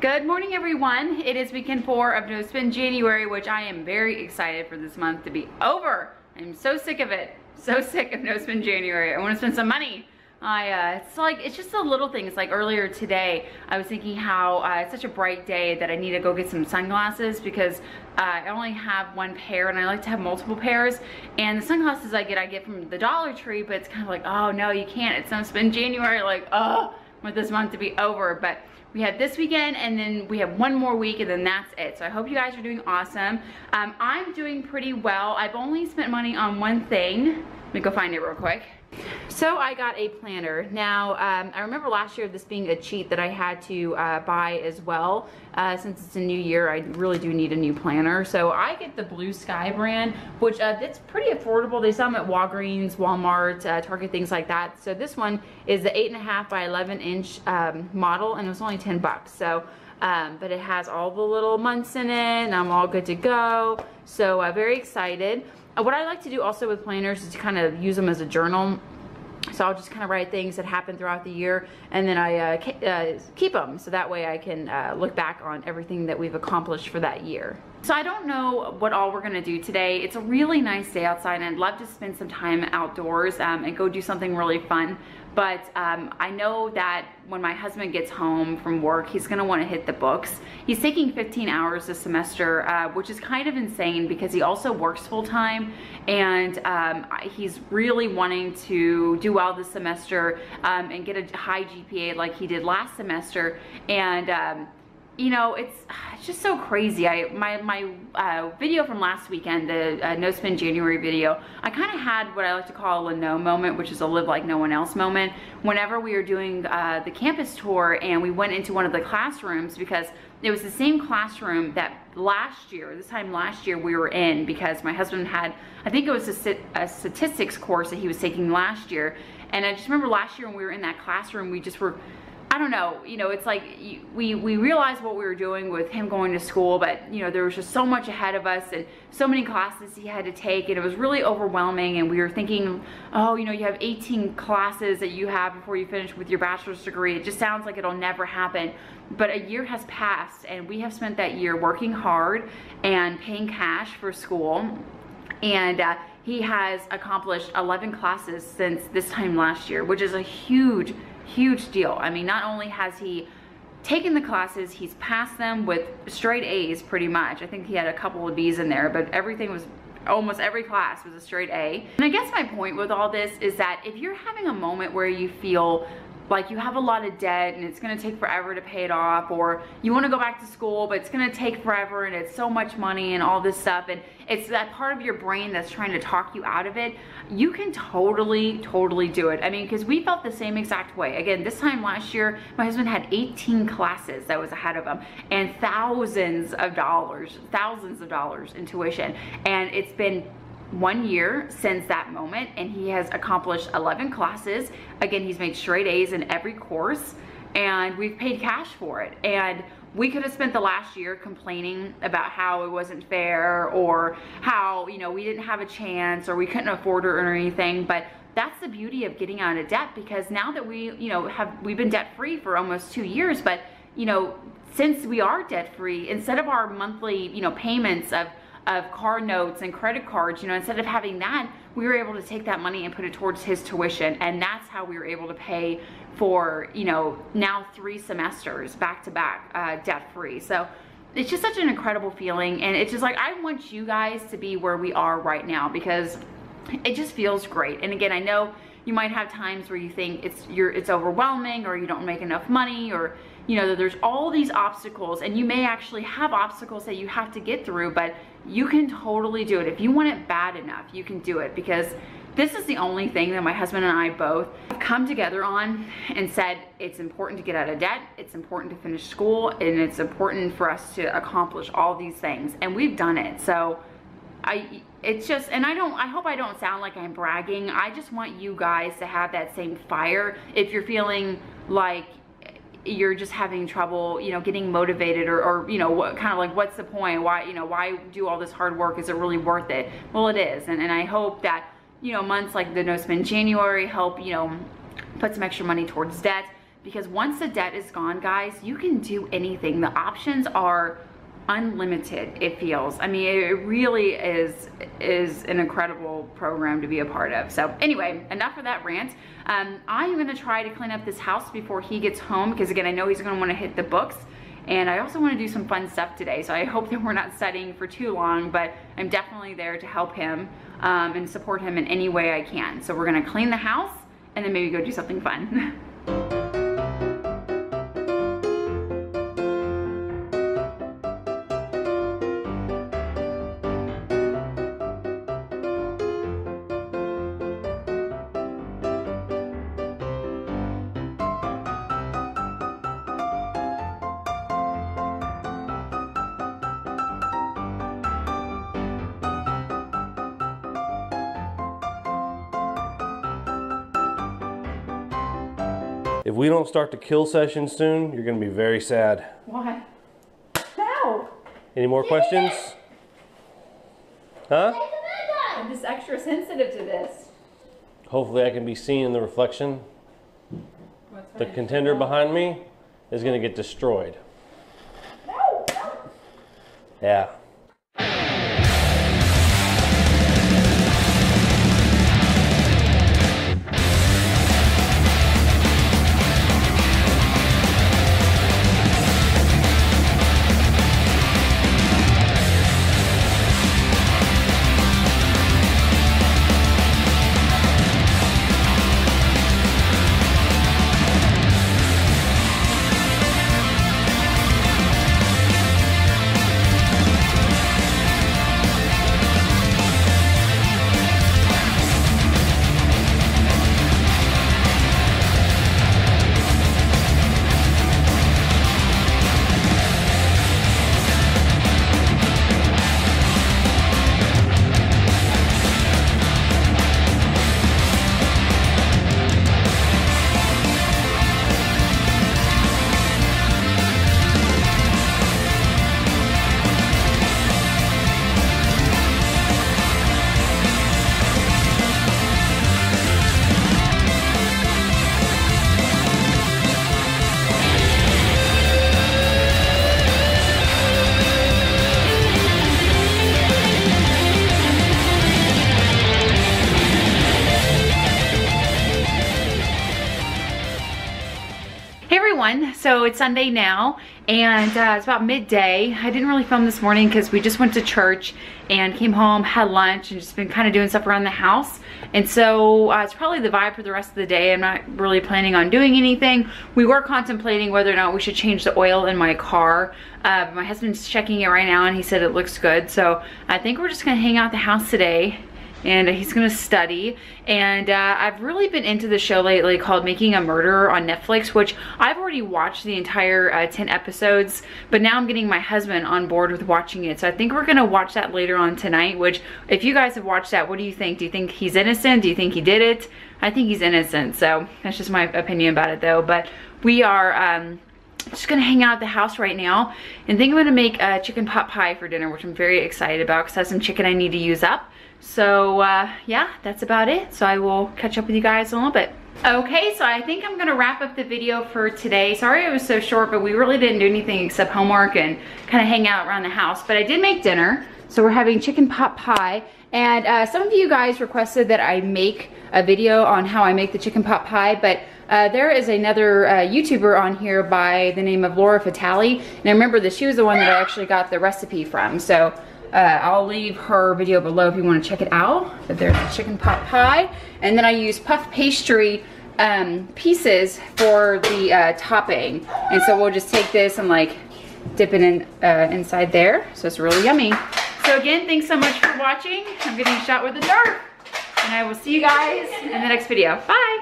Good morning, everyone. It is weekend 4 of No Spend January, which I am very excited for this month to be over. I'm so sick of it. So sick of No Spend January. I want to spend some money. It's just the little things. Like earlier today, I was thinking how it's such a bright day that I need to go get some sunglasses because I only have one pair and I like to have multiple pairs. And the sunglasses I get from the Dollar Tree, but it's kind of like, oh no, you can't. It's No Spend January. Like, oh, I want this month to be over. But we have this weekend and then we have one more week and then that's it. So I hope you guys are doing awesome. I'm doing pretty well. I've only spent money on one thing. Let me go find it real quick. So I got a planner. Now, I remember last year this being a cheat that I had to buy as well. Since it's a new year, I really do need a new planner. So I get the Blue Sky brand, which it's pretty affordable. They sell them at Walgreens, Walmart, Target, things like that. So this one is the 8.5 by 11 inch model, and it was only 10 bucks. So, but it has all the little months in it, and I'm all good to go. So very excited. What I like to do also with planners is to kind of use them as a journal. So I'll just kind of write things that happen throughout the year, and then I keep them so that way I can look back on everything that we've accomplished for that year. So I don't know what all we're gonna do today. It's a really nice day outside and I'd love to spend some time outdoors and go do something really fun. But I know that when my husband gets home from work, he's gonna wanna hit the books. He's taking 15 hours this semester, which is kind of insane because he also works full time, and he's really wanting to do well this semester and get a high GPA like he did last semester. And you know, it's just so crazy. My video from last weekend, the No Spend January video, I kind of had what I like to call a no moment, which is a live like no one else moment. Whenever we were doing the campus tour and we went into one of the classrooms, because it was the same classroom that this time last year we were in, because my husband had, I think it was a statistics course that he was taking last year. And I just remember last year when we were in that classroom, we just were, I don't know, you know, it's like we realized what we were doing with him going to school, but you know, there was just so much ahead of us and so many classes he had to take, and it was really overwhelming. And we were thinking, oh, you know, you have 18 classes that you have before you finish with your bachelor's degree. It just sounds like it'll never happen. But a year has passed and we have spent that year working hard and paying cash for school. And he has accomplished 11 classes since this time last year, which is a huge deal. I mean, not only has he taken the classes, he's passed them with straight A's pretty much. I think he had a couple of B's in there, but everything was, almost every class was a straight A. And I guess my point with all this is that if you're having a moment where you feel like you have a lot of debt and it's gonna take forever to pay it off, or you wanna go back to school but it's gonna take forever and it's so much money and all this stuff, and it's that part of your brain that's trying to talk you out of it, you can totally do it. I mean, because we felt the same exact way. Again, this time last year, my husband had 18 classes that was ahead of him and thousands of dollars in tuition. And it's been 1 year since that moment, and he has accomplished 11 classes. Again, he's made straight A's in every course, and we've paid cash for it. And we could have spent the last year complaining about how it wasn't fair, or how, you know, we didn't have a chance, or we couldn't afford it or anything. But that's the beauty of getting out of debt, because now that we, you know, we've been debt free for almost 2 years, but you know, since we are debt free, instead of our monthly, you know, payments of car notes and credit cards, you know, instead of having that, we were able to take that money and put it towards his tuition. And that's how we were able to pay for, you know, now 3 semesters back to back, debt free. So it's just such an incredible feeling. And it's just like, I want you guys to be where we are right now, because it just feels great. And again, I know you might have times where you think it's overwhelming, or you don't make enough money, or you know, there's all these obstacles, and you may actually have obstacles that you have to get through, but you can totally do it. If you want it bad enough, you can do it, because this is the only thing that my husband and I both have come together on and said, it's important to get out of debt, it's important to finish school, and it's important for us to accomplish all these things, and we've done it. So it's just, and I hope I don't sound like I'm bragging. I just want you guys to have that same fire. If you're feeling like you're just having trouble, you know, getting motivated, or you know, what kind of like, what's the point? Why, you know, why do all this hard work? Is it really worth it? Well, it is. And I hope that, you know, months like the No Spend January help, you know, put some extra money towards debt, because once the debt is gone, guys, you can do anything. The options are unlimited, it feels. I mean, it really is an incredible program to be a part of. So anyway, enough of that rant. I'm gonna try to clean up this house before he gets home, because again, I know he's gonna wanna hit the books. And I also want to do some fun stuff today, so I hope that we're not studying for too long, but I'm definitely there to help him and support him in any way I can. So we're gonna clean the house and then maybe go do something fun. If we don't start the kill session soon, you're gonna be very sad. Why? No! Any more questions? Huh? I'm just extra sensitive to this. Hopefully I can be seen in the reflection. The contender behind me is gonna get destroyed. No! No! Yeah. So it's Sunday now, and it's about midday. I didn't really film this morning because we just went to church and came home, had lunch, and just been kind of doing stuff around the house. And so it's probably the vibe for the rest of the day. I'm not really planning on doing anything. We were contemplating whether or not we should change the oil in my car. My husband's checking it right now and he said it looks good. So I think we're just gonna hang out at the house today, and he's gonna study. And I've really been into the show lately called Making a Murderer on Netflix, which I've already watched the entire 10 episodes, but now I'm getting my husband on board with watching it. So I think we're gonna watch that later on tonight, which if you guys have watched that, what do you think? Do you think he's innocent? Do you think he did it? I think he's innocent, so that's just my opinion about it though. But we are just gonna hang out at the house right now, and think I'm gonna make a chicken pot pie for dinner, which I'm very excited about because I have some chicken I need to use up. So yeah, that's about it. So I will catch up with you guys in a little bit. Okay, so I think I'm gonna wrap up the video for today. Sorry it was so short, but we really didn't do anything except homework and kind of hang out around the house. But I did make dinner. So we're having chicken pot pie. And some of you guys requested that I make a video on how I make the chicken pot pie, but there is another YouTuber on here by the name of Laura Fatale. And I remember that she was the one that I actually got the recipe from. So I'll leave her video below if you want to check it out. But there's the chicken pot pie. And then I use puff pastry pieces for the topping. And so we'll just take this and like dip it in inside there. So it's really yummy. So again, thanks so much for watching. I'm getting shot with a dart. And I will see you guys in the next video. Bye.